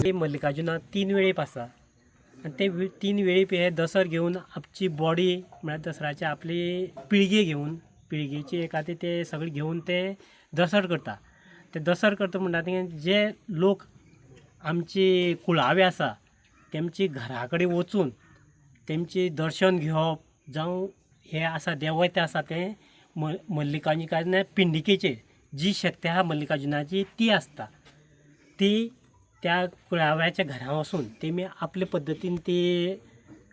आमची मल्लिकार्जुना 3 वेळेप आसा आणि ते 3 वेळेप हे दसर घेऊन आपची बॉडी म्हळ्यार दसऱ्याची आपली पिळगी घेऊन पिळगेची खातीर ते सगळे घेऊन ते दसर करता. ते दसर करता म्हणटा ते जे लोक आमचे कुळावे आसा तेमची घरा कडेन वचून तेमची दर्शन घेवप जावं हे आसा देवते आसा ते मल्लिकार्जुना पिंडिकेचेर जी शक्ती आहा मल्लिकार्जुनाची ती आसता. ती त्या कुळाव्याच्या घरा वचून तेमी आपले पद्दतीन ती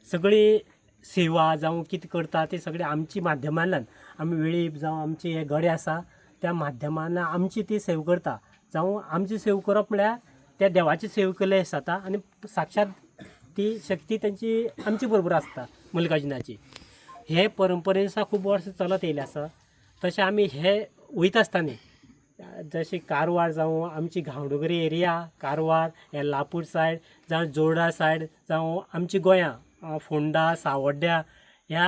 सगळी सेवा जावं कितें करता ते सगळे आमची माध्यमांतल्यान आमी वेळीप जावं आमचे हे गडे आसा त्या माध्यमांतल्यान आमची ती सेवा करता. जावं आमची सेवा करप म्हळ्यार त्या देवाची सेवा केले जाता आणि साक्षात ती शक्ती त्यांची आमची बरोबर आसता मल्लिकार्जुनाची. हे परंपरेन खूब वर्स चलत येयलें आसा. तशें आमी हे वयता आसतना जशें कारवार जावं आमची गांवडोंगरी एरिया कारवार येल्लापूर सायड जावं जोर्डा सायड जावं आमची गोंयां फोंडा सावड्ड्या ह्या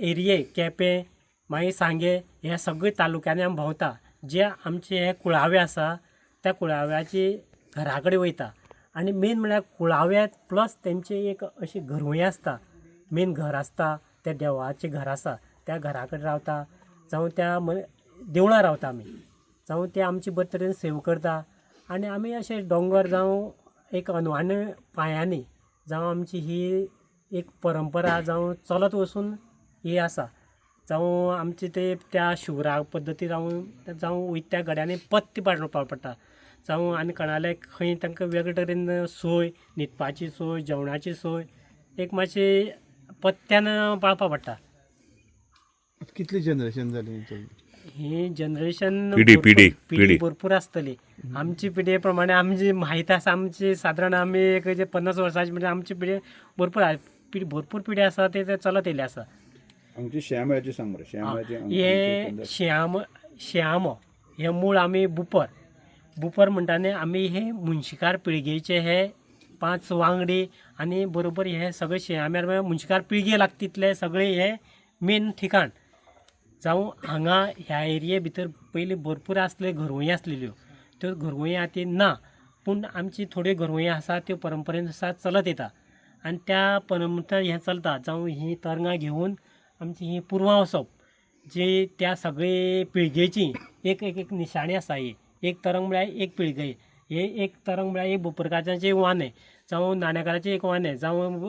एरियेक केपें मागीर सांगे ह्या सगळे तालुक्यांनी आमी भोंवता. जे आमचे हे कुळावे आसा त्या कुळाव्याची घरा कडेन वयता आनी मेन म्हळ्यार कुळावे प्लस तेंची एक अशी घरवळी आसता. मेन घर आसता त्या देवाचें घर आसा त्या घरा कडेन रावता जावं त्या देवळां रावता आमी जावं ते आमची बरे तरेन सेवा करता. आनी आमी अशे दोंगर जावं एक अनवाणी पांयांनी जावं आमची ही एक परंपरा जावं चलत वचून ही आसा. जावं आमचे ते त्या शिवराक पद्दती जावं वयता त्या गड्यांनी पत्ते पाडपाक पडटा जावं आनी कोणाले खंय तांकां वेगळे तरेन सोय न्हिदपाची सोय जेवणाची सोय एक मातशी पत्त्यान पाळपा पडटा. कितली जनरेशन जाली ही जनरेशन पिढी भरपूर आसतली. आमची पिढये प्रमाणे आमची माहीत आसा आमची सादारण आमी एक 50 वर्सांची म्हणजे आमची पिढी भरपूर पिढी आसा ते चलत येयले आसा. आमची श्यामळाची सांग बरं हे श्याम हे मूळ आमी बुपर म्हणटाने आमी हे मुंशिकार पिळगेचे हे 5 वांगडी आनी बरोबर हे सगळे श्याम्यार मुंशिकार पिळगे लागता तितले सगळे हे मेन ठिकाण जावं हांगा ह्या एरिये भितर पयलीं भरपूर आसले घरवळी आसलेल्यो. त्यो घरवळी आतां ना पूण आमची थोड्यो घरवळी आसा त्यो परंपरेन चलत येता आनी त्या परंपरेन हें चलता. जावं ही तरंगां घेवन आमची ही पुरवां वचप जी त्या सगळे पिळगेची एक एक निशाणी आसा. ही एक तरंग म्हळ्यार एक पिळगे हे एक तरंग म्हळ्यार एक बोपरकाराचें वाने जावं नाणेकाराचें एक वाने जावं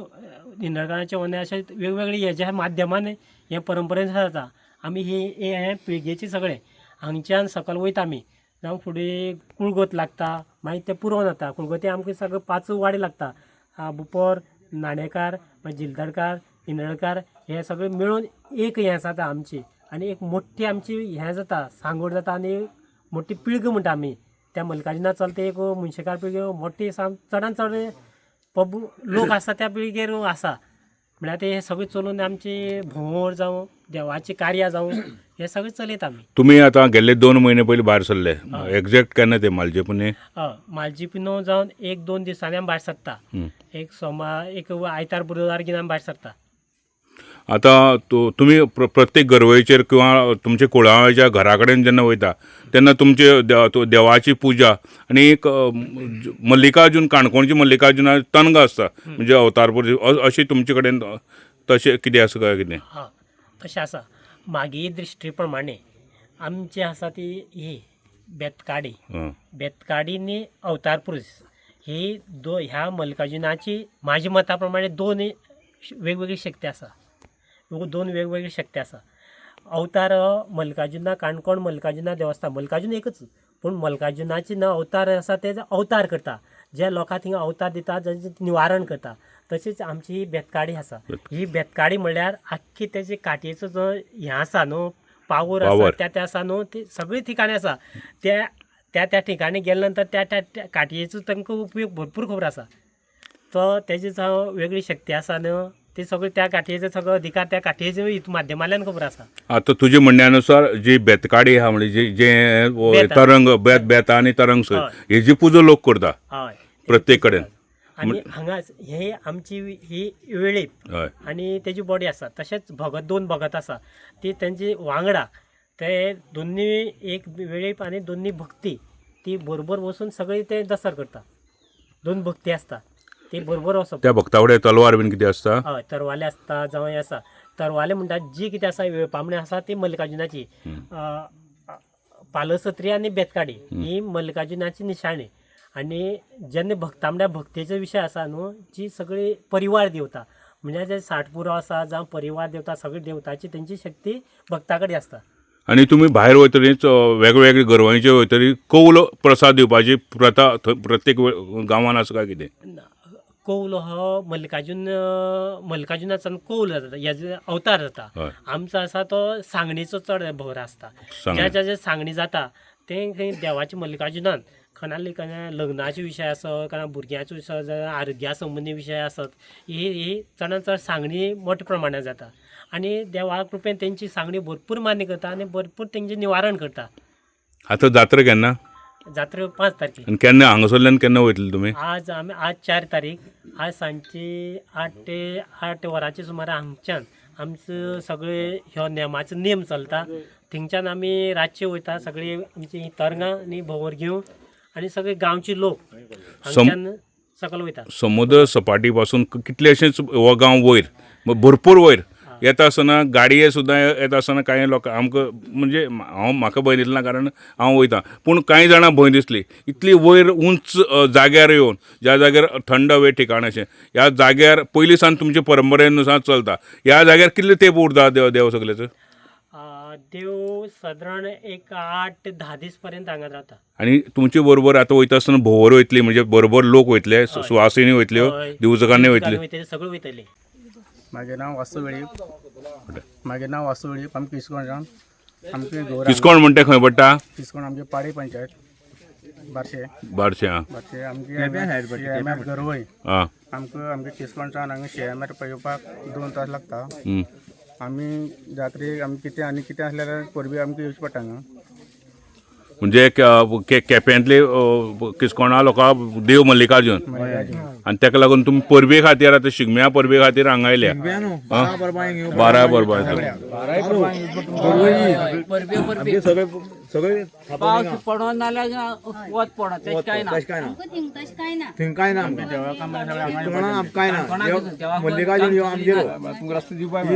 निंदळकाराचें वाने अशें वेगवेगळे हेज्या माध्यमान हे परंपरेन जाता. आमी हे पिळगेचे सगळे हांगच्यान सकयल वयता आमी जावं फुडें कुळगोत लागता मागीर ते पुरोन जाता. कुळगोती आमकां सगळे 5 वाडे लागता. बुपर नाणेकार मागीर जिलदडकार निंदळकार हे सगळे मेळून एक हें जाता आमची आनी एक मोठी आमची हें जाता सांगोड जाता आनी मोठी पिळग म्हणटा आमी त्या मल्लिकार्जुना चलता एक मुंशिकार पिळगे मोठी चडांत चड लोक आसा त्या पिळगेर आसा. म्हळ्यार ते सगळे चलून आमची भोंवड जावं देवाची कार्यां जावं हे सगळे चलयता आमी. तुमी आतां गेल्ले 2 म्हयने पयलीं भायर सरले एक्झॅक्ट केन्ना ते मालजेपुने मालजेपुनो जावन 1-2 दिसांनी आमी भायर सरता. एक सोमार एक आयतार बुधवार घेवन आमी भायर सरता. आतां तुमी प्रत्येक घरवळीचेर किंवा तुमच्या कुळाव्याच्या घरा कडेन जेन्ना वयता तेन्ना तुमचे देवाची पुजा आनी एक मल्लिकार्जुन काणकोणची मल्लिकार्जुना तनग आसता म्हणजे अवतारपूर अशी तुमचे कडेन तशें कितें आसा काय कितें? तशें आसा. म्हागे दृश्टी प्रमाणे आमची आसा ती ही बेतकाडी आनी अवतारपूर ही ह्या मल्लिकार्जुनाची म्हाज्या मता प्रमाणे 2 वेगवेगळी शक्ती आसा. 2 वेगवेगळी शक्ती आसा. अवतार मल्लिकार्जुना काणकोण मल्लिकार्जुना देवस्थान मल्लिकार्जुन एकच पूण मल्लिकार्जुनाचे न अवतार आसा ते अवतार करता जे लोकांक थिंगा अवतार दिता जांचें निवारण करता. तशीच आमची ही बेतकाडी आसा. ही बेतकाडी म्हणल्यार आख्खी तेजे काटयेचो जो हें आसा न्हू पावर आसा त्या आसा न्हू ती सगळी ठिकाणी आसा. त्या ठिकाणी गेले नंतर त्या काटयेचो तांकां उपयोग भरपूर खबर आसा. तो तेजी वेगळी शक्ती आसा न्हू ते सगळे त्या काटयेचो सगळो अधिकार त्या काटयेच्या माध्यमांतल्यान खबर आसा. आतां तुजे म्हणण्यानुसार जी बेतकाडी आहा म्हणजे जे तरंग बेत आनी तरंग हेजी पुजा लोक करता प्रत्येक कडेन. आनी हांगा हे आमची ही वेळीप आनी तेजी बॉडी आसा. तशेंच भगत 2 भगत आसा ती तेंची वांगडा ते दोनी एक वेळीप आनी दोनी भक्ती ती बरोबर वचून सगळी ते दसर करता. 2 भक्ती असता ते बरोबर वचप. त्या भक्ता कडेन तलवार बीन कितें आसता? हय तरवाले आसता जावं हें आसा. तरवाले म्हणटात जी कितें आसा वेळपामणी आसा ती मल्लिकार्जुनाची. पालसत्री आनी बेतकाडी ही मल्लिकार्जुनाची निशाणी. आनी जेन्ना भक्ता म्हणल्यार भक्तीचो विशय आसा न्हू, जी सगळी परिवार देवता म्हणजे जे साठपुरो आसा जावं परिवार देवता सगळी देवताची तेंची शक्ती भक्ता कडेन आसता. आनी तुमी भायर वयतरीच वेगवेगळे गरवळींचेर वयतरी कौल प्रसाद दिवपाची प्रथा प्रत्येक गांवांत आसा काय कितें? कौल हो मल्लिकार्जुनाचो कौल जाता हेजो अवतार जाता. हय. आमचो आसा तो सांगणेचो चड भर आसता. सांगणे. ज्या सांगणी जाता ते खंय देवाचे मल्लिकार्जुनान खणाली लग्नाचे विशय आसत kana भुरग्याचो विशय जावं आरोग्या संबंदी विशय आसत ही चडांत चड सांगणी मोठ्या प्रमाणात जाता. आनी देवा कृपेन तेंची सांगणी भरपूर मान्य करता आनी भरपूर तेंचें निवारण करता. आतां जात्रा केन्ना? जात्रा 5 तारखेक. आनी केन्ना हांगासरल्यान केन्ना वयतले तुमी? आज 4 तारीख. आज सांजची 8 वरांचे सुमार हांगच्यान आमचो सगळे ह्यो नेमाचो नेम चलता. थिंगच्यान आमी रातचे वयता सगळी आमची ही तरंगां आनी भोंवर घेवन आनी सगळे गांवचे लोक हांगच्यान सकयल वयता. समुद्र सपाटी पासून कितलेशेच हो गांव वयर भरपूर वयर येता आसतना गाडये सुद्दां येता आसतना कांय लोक आमकां म्हणजे म्हाका भंय दिसना कारण हांव वयतां पूण कांय जाणां भंय दिसली इतली वयर उंच जाग्यार येवन ज्या जाग्यार थंड हवेचें ठिकाण अशें ह्या जाग्यार पयलीं सावन तुमचे परंपरेनुसार चलता. ह्या जाग्यार कितले तेंप उरता देव सगळेच? देव सादारण एक 8-10 दीस पर्यंत हांगा रावता. आनी तुमचे बरोबर आतां वयता आसतना भोंवर वयतली म्हणजे बरोबर लोक वयतले सुवासिनी वयतल्यो दिवचकांनी वयतल्यो? सगळे वयतले. म्हाजें नांव वासू वेळीप. आमी किसकोणच्यान आमचे घोर किसकोण म्हणटा खंय पडटा? किसकोण आमचे पाडी पंचायत बार्शे. बार्शे आं. बार्शे आमचे शेएमआर गरवय. आं. आमचे किसकोणच्यान हांगा शेएमआर येवपाक 2 तास लागता. आमी जात्रेक आमी कितें आसल्यार परबी आमकां येवचें पडटा हांगा. म्हणजे केप्यांतले किसकोणा लोकांक देव मल्लिकार्जुन आनी ताका लागून तुमी परबे खातीर आतां शिगम्या परबे खातीर हांगा आयल्या? 12 परबा पावस पडोन नाल्यार वत पडत तेच कांय ना. थंय कांय ना कांय ना मल्लिकार्जुन ह्यो आमचेर तुमकां रस्तो दिवपाक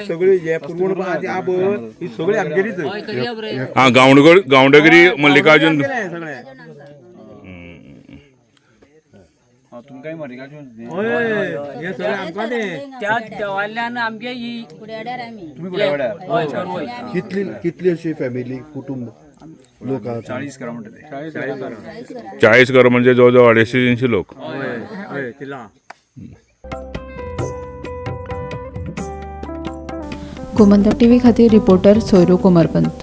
सगळी हे पुरवण आसा आबोर ही सगळी आमगेरीच. हय करया बरे. हां गावडगिरी मल्लिकार्जुन तुमकांय मल्लिकार्जुन हे सगळें आमकां त्या देवाल्यान आमगे ही तुमी कुड्यावाड्यार कितली अशी फॅमिली कुटुंब लोक 40 घरां म्हणटा ते 40 घर म्हणजे जवळ जवळ 250-300 लोक. गोमंतक टीव्ही खातीर रिपोर्टर सोयरू कोमरपंत.